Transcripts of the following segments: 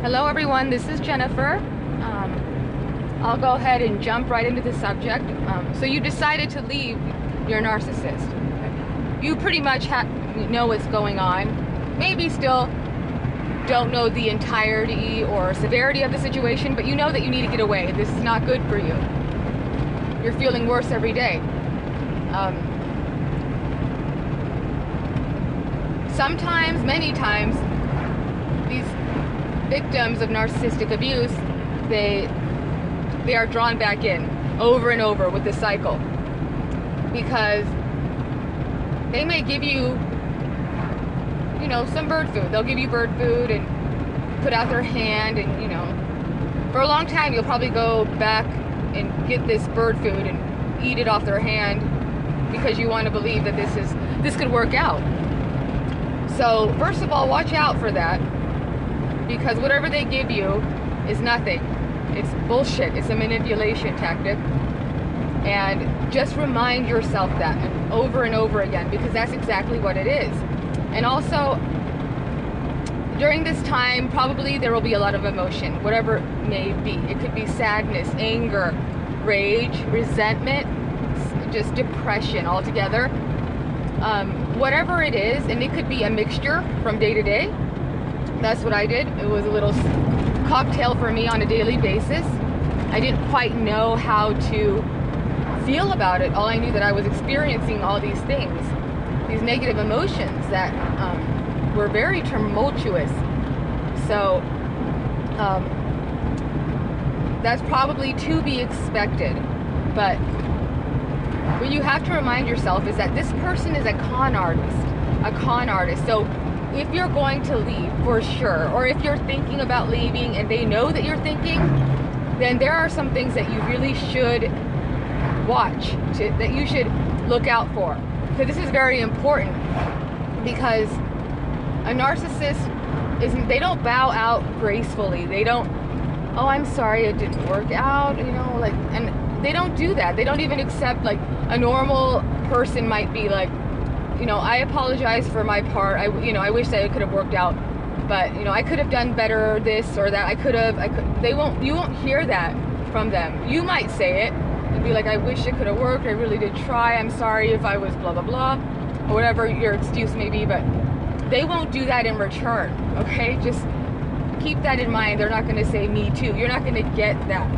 Hello everyone, this is Jennifer. I'll go ahead and jump right into the subject. So you decided to leave your narcissist. You pretty much know what's going on. Maybe still don't know the entirety or severity of the situation, but you know that you need to get away. This is not good for you. You're feeling worse every day. Sometimes, many times, these victims of narcissistic abuse, they are drawn back in over and over with this cycle, because they may give you, some bird food. They'll give you bird food and put out their hand, and for a long time you'll probably go back and get this bird food and eat it off their hand because you want to believe that this could work out. So first of all, watch out for that, because whatever they give you is nothing. It's bullshit. It's a manipulation tactic. And just remind yourself that over and over again, because that's exactly what it is. And also, during this time, probably there will be a lot of emotion, whatever it may be. It could be sadness, anger, rage, resentment, just depression altogether. Whatever it is, and it could be a mixture from day to day. That's what I did. It was a little cocktail for me on a daily basis. I didn't quite know how to feel about it. All I knew that I was experiencing all these things, these negative emotions that were very tumultuous. So that's probably to be expected. But what you have to remind yourself is that this person is a con artist. So if you're going to leave, for sure, or if you're thinking about leaving and they know that you're thinking, then there are some things that you really should watch, that you should look out for. So this is very important, because a narcissist they don't bow out gracefully. They don't, oh, I'm sorry it didn't work out, and they don't do that. They don't even accept, like a normal person might be like, I apologize for my part. I wish that it could have worked out, but I could have done better, this or that. You won't hear that from them. You might say it and be like, I wish it could have worked. I really did try. I'm sorry if I was blah, blah, blah, or whatever your excuse may be, but they won't do that in return. Okay. Just keep that in mind. They're not going to say me too. You're not going to get that.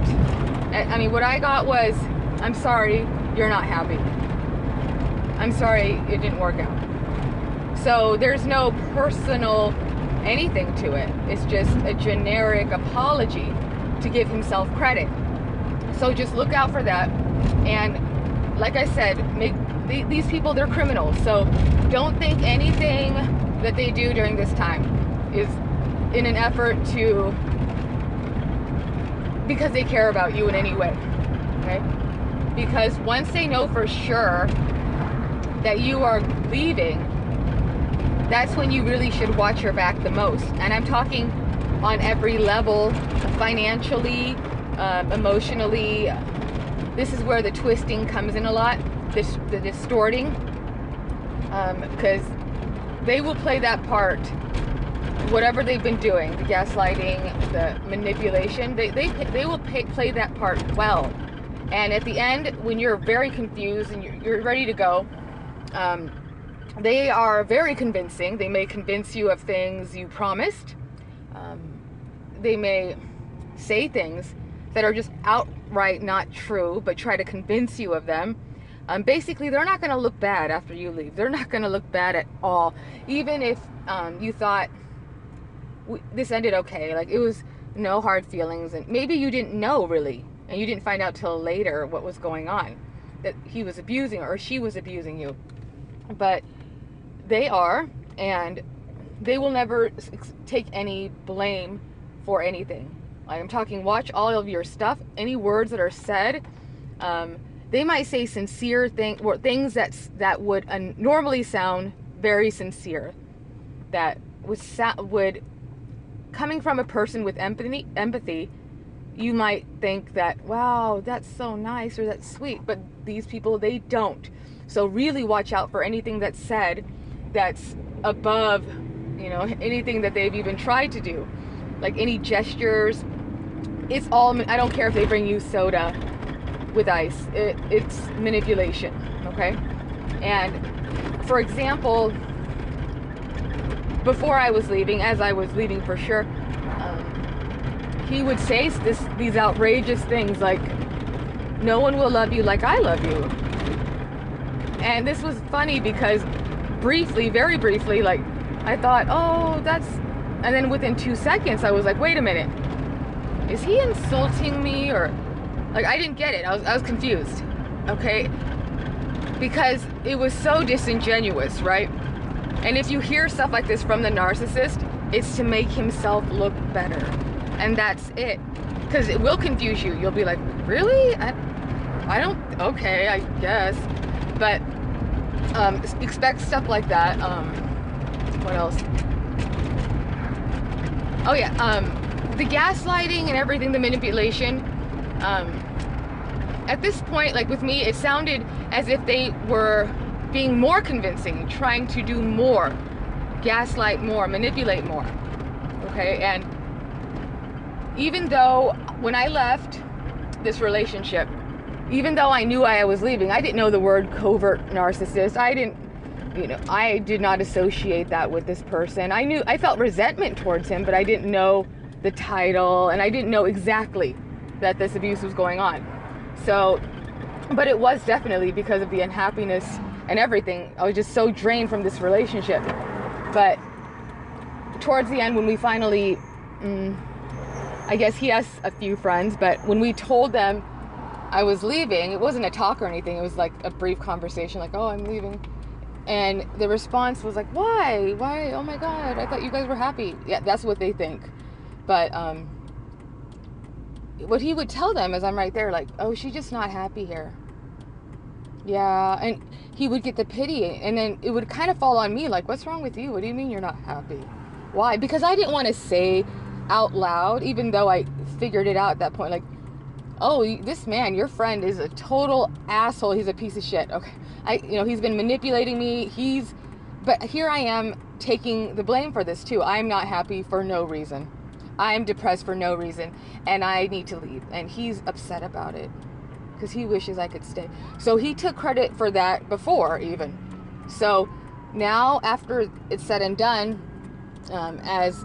I mean, what I got was, I'm sorry, you're not happy. I'm sorry it didn't work out. So there's no personal anything to it. It's just a generic apology to give himself credit. So just look out for that. And like I said, these people, they're criminals. So don't think anything that they do during this time is in an effort to, because they care about you in any way. Okay? Because once they know for sure that you are leaving, that's when you really should watch your back the most. And I'm talking on every level, financially, emotionally. This is where the twisting comes in a lot, the distorting, because they will play that part. Whatever they've been doing, the gaslighting, the manipulation, they will play that part well. And at the end, when you're very confused and you're ready to go, they are very convincing. They may convince you of things you promised. They may say things that are just outright not true, but try to convince you of them. Basically, they're not going to look bad after you leave. They're not going to look bad at all. Even if you thought this ended okay, like it was no hard feelings, and maybe you didn't know really, and you didn't find out till later what was going on, that he was abusing or she was abusing you. But they are, and they will never take any blame for anything. Like I'm talking, watch all of your stuff, any words that are said. They might say sincere things that would normally sound very sincere, that would coming from a person with empathy, you might think that, wow, that's so nice or that's sweet, but these people, they don't. So really watch out for anything that's said that's above, anything that they've even tried to do. like any gestures. It's all, I don't care if they bring you soda with ice. It's manipulation, okay? And for example, before I was leaving, as I was leaving for sure, he would say these outrageous things like, no one will love you like I love you. And this was funny because briefly, very briefly, like I thought, oh, that's, and then within 2 seconds I was like, wait a minute, is he insulting me? Or like, I didn't get it. I was confused, okay? Because it was so disingenuous, right? And if you hear stuff like this from the narcissist, it's to make himself look better. And that's it. Because it will confuse you. You'll be like, really? I don't, okay, I guess. But expect stuff like that. What else? Oh yeah, the gaslighting and everything, the manipulation. At this point, like with me, it sounded as if they were being more convincing, trying to do more, gaslight more, manipulate more. Okay, and even though when I left this relationship, even though I knew I was leaving, I didn't know the word covert narcissist. I did not associate that with this person. I felt resentment towards him, but I didn't know the title, and I didn't know exactly that this abuse was going on. So, but it was definitely because of the unhappiness and everything. I was just so drained from this relationship. But towards the end, when we finally, I guess he has a few friends, but when we told them I was leaving, it wasn't a talk or anything. It was like a brief conversation, like, oh, I'm leaving. And the response was like, why? Oh my God, I thought you guys were happy. Yeah, that's what they think. But what he would tell them is I'm right there, like, oh, she's just not happy here. Yeah, and he would get the pity, and then it would kind of fall on me, like, what's wrong with you? What do you mean you're not happy? Why? Because I didn't want to say out loud, even though I figured it out at that point, like, oh, this man, your friend, is a total asshole. He's a piece of shit. Okay, he's been manipulating me. But here I am taking the blame for this too. I'm not happy for no reason. I'm depressed for no reason, and I need to leave. And he's upset about it because he wishes I could stay. So he took credit for that before even. So now, after it's said and done, as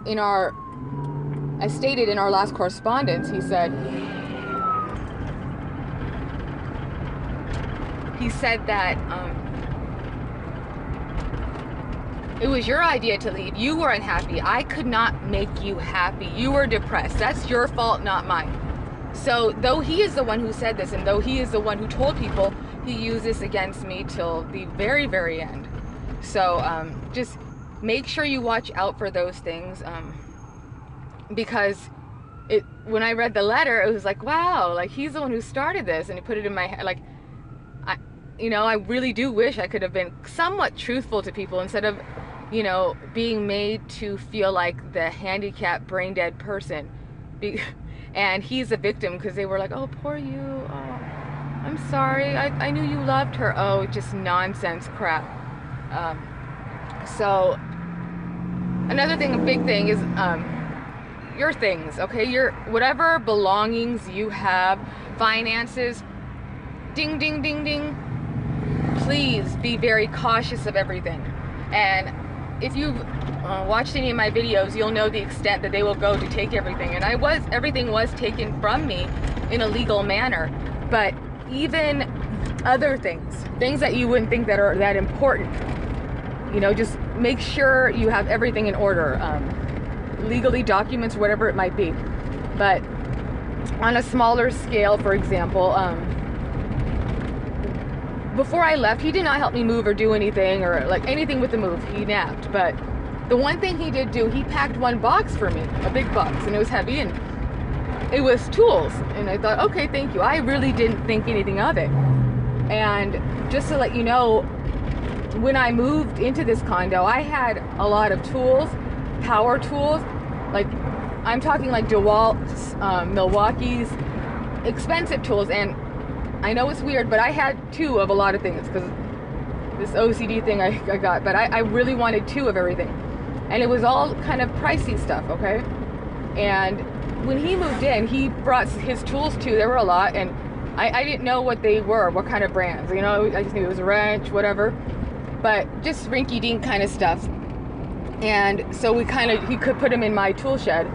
stated in our last correspondence, he said that it was your idea to leave. You were unhappy. I could not make you happy. You were depressed. That's your fault, not mine. So though he is the one who said this, and though he is the one who told people, he used this against me till the very, very end. So just make sure you watch out for those things, because when I read the letter, it was like, wow, like he's the one who started this, and he put it in my head, like, I really do wish I could have been somewhat truthful to people instead of, being made to feel like the handicapped, brain dead person. And he's a victim because they were like, oh, poor you. Oh, I'm sorry. I knew you loved her. Oh, just nonsense crap. So another thing, a big thing is your things, okay? Your whatever belongings you have, finances, ding, ding, ding, ding. Please be very cautious of everything. And if you've watched any of my videos, you'll know the extent that they will go to take everything. And everything was taken from me in a legal manner. But even other things that you wouldn't think that are that important, just make sure you have everything in order. Legally, documents, whatever it might be. But on a smaller scale, for example, before I left, he did not help me move or do anything, or like anything with the move. He napped. But the one thing he did do, he packed one box for me, a big box, and it was heavy, and it was tools. And I thought, okay, thank you. I really didn't think anything of it. And just to let you know, when I moved into this condo, I had a lot of tools, power tools, like I'm talking like DeWalt's, Milwaukee's, expensive tools. And I know it's weird, but I had 2 of a lot of things because this OCD thing I got, but I really wanted 2 of everything. And it was all kind of pricey stuff, okay? And when he moved in, he brought his tools too. There were a lot, and I didn't know what they were, what kind of brands. You know, I just knew it was a wrench, whatever, but just rinky-dink kind of stuff. And so he could put them in my tool shed,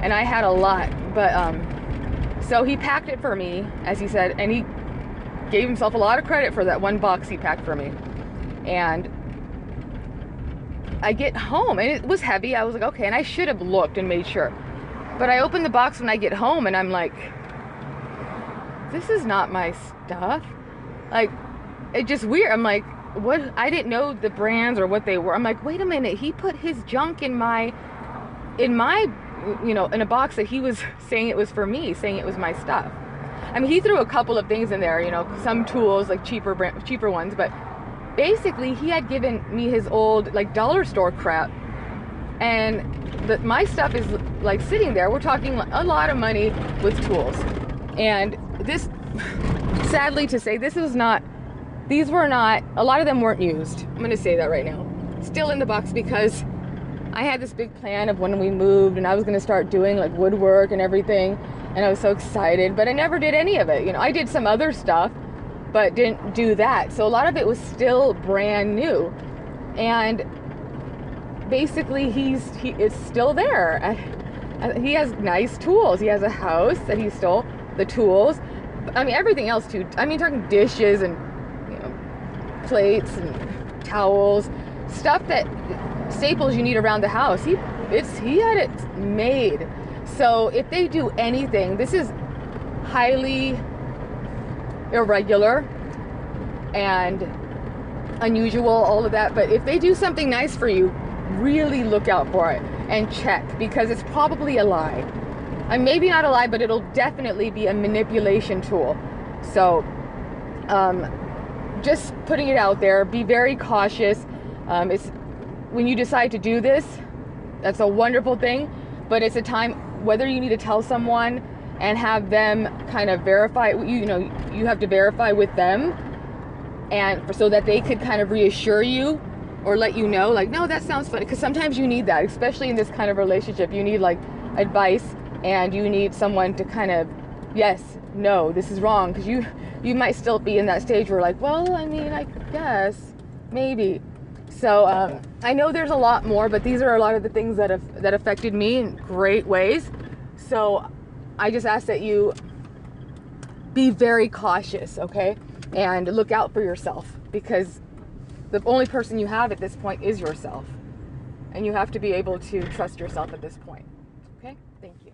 and I had a lot. But so he packed it for me, as he said, and he gave himself a lot of credit for that one box he packed for me. And I get home, and it was heavy. I was like, okay, and I should have looked and made sure. But I open the box when I get home, and I'm like, this is not my stuff. Like, it's just weird. I'm like, what? I didn't know the brands or what they were. I'm like, wait a minute. He put his junk in my, you know, in a box that he was saying it was for me, saying it was my stuff. I mean, he threw a couple of things in there, you know, some tools, like cheaper ones, but basically he had given me his old, like, dollar store crap, and my stuff is like sitting there. We're talking a lot of money with tools. And this, sadly to say, these were not, a lot of them weren't used. I'm going to say that right now. Still in the box, because I had this big plan of when we moved, and I was going to start doing like woodwork and everything, and I was so excited, but I never did any of it. You know, I did some other stuff, but didn't do that. So a lot of it was still brand new. And basically it's still there. He has nice tools. He has a house that he stole, the tools. I mean, everything else too. I mean, talking dishes and, you know, plates and towels, stuff that staples you need around the house. He had it made. So if they do anything, this is highly irregular and unusual, all of that. But if they do something nice for you, really look out for it and check, because it's probably a lie. And maybe not a lie, but it'll definitely be a manipulation tool. So just putting it out there, be very cautious. It's when you decide to do this, that's a wonderful thing, but it's a time, whether you need to tell someone and have them kind of verify, you know, you have to verify with them, and so that they could kind of reassure you or let you know, like, no, that sounds funny, because sometimes you need that, especially in this kind of relationship. You need like advice, and you need someone to kind of, yes, no, this is wrong, because you might still be in that stage where like, well, I mean, I guess maybe. So I know there's a lot more, but these are a lot of the things that affected me in great ways. So I just ask that you be very cautious, okay? And look out for yourself, because the only person you have at this point is yourself. And you have to be able to trust yourself at this point. Okay? Thank you.